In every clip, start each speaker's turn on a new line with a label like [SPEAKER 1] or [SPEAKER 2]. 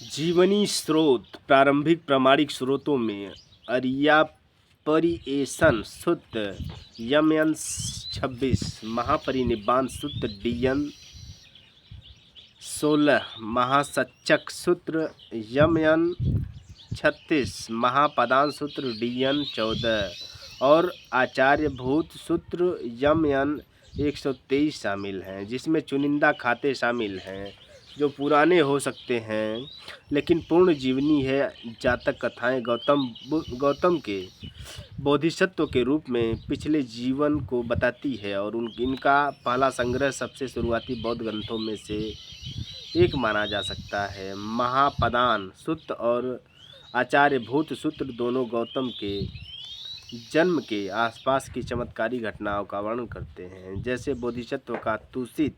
[SPEAKER 1] जीवनी स्रोत प्रारंभिक प्रामाणिक स्रोतों में अरियापरिएशन सूत्र यमयन 26, महापरिनिब्बाण सूत्र डीएन 16, महासच्चक सूत्र यमयन 36, महापदान सूत्र डीएन 14 और आचार्यभूत सूत्र यमयन 123 शामिल हैं, जिसमें चुनिंदा खाते शामिल हैं जो पुराने हो सकते हैं लेकिन पूर्ण जीवनी है। जातक कथाएं गौतम के बोधिसत्व के रूप में पिछले जीवन को बताती है और इनका पहला संग्रह सबसे शुरुआती बौद्ध ग्रंथों में से एक माना जा सकता है। महापदान सूत्र और आचार्यभूत सूत्र दोनों गौतम के जन्म के आसपास की चमत्कारी घटनाओं का वर्णन करते हैं, जैसे बोधिसत्व का तुसित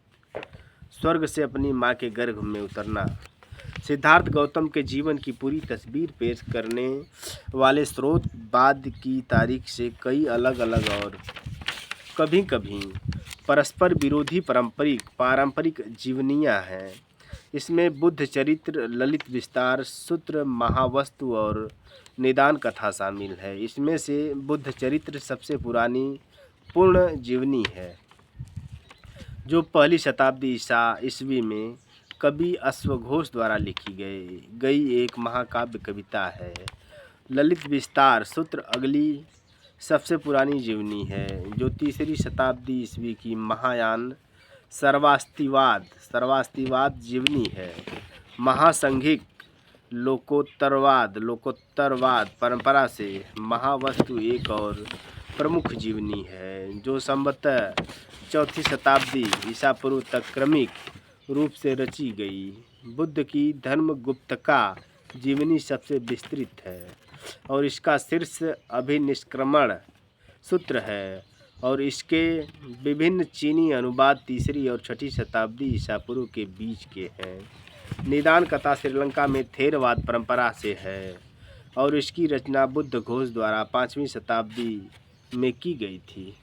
[SPEAKER 1] स्वर्ग से अपनी मां के गर्भ में उतरना। सिद्धार्थ गौतम के जीवन की पूरी तस्वीर पेश करने वाले स्रोत बाद की तारीख से कई अलग अलग और कभी कभी परस्पर विरोधी पारंपरिक जीवनियाँ हैं। इसमें बुद्ध चरित्र, ललित विस्तार सूत्र, महावस्तु और निदान कथा शामिल है। इसमें से बुद्ध चरित्र सबसे पुरानी पूर्ण जीवनी है, जो पहली शताब्दी ईस्वी में कवि अश्वघोष द्वारा लिखी गई एक महाकाव्य कविता है। ललित विस्तार सूत्र अगली सबसे पुरानी जीवनी है, जो तीसरी शताब्दी ईस्वी की महायान सर्वास्तिवाद जीवनी है। महासंघिक लोकोत्तरवाद परंपरा से महावस्तु एक और प्रमुख जीवनी है, जो संभवतः चौथी शताब्दी ईसा पूर्व तक क्रमिक रूप से रची गई। बुद्ध की धर्मगुप्तका जीवनी सबसे विस्तृत है और इसका शीर्ष अभिनिष्क्रमण सूत्र है और इसके विभिन्न चीनी अनुवाद तीसरी और छठी शताब्दी ईसा पूर्व के बीच के हैं। निदान कथा श्रीलंका में थेरवाद परंपरा से है और इसकी रचना बुद्ध घोष द्वारा 5वीं शताब्दी में की गई थी।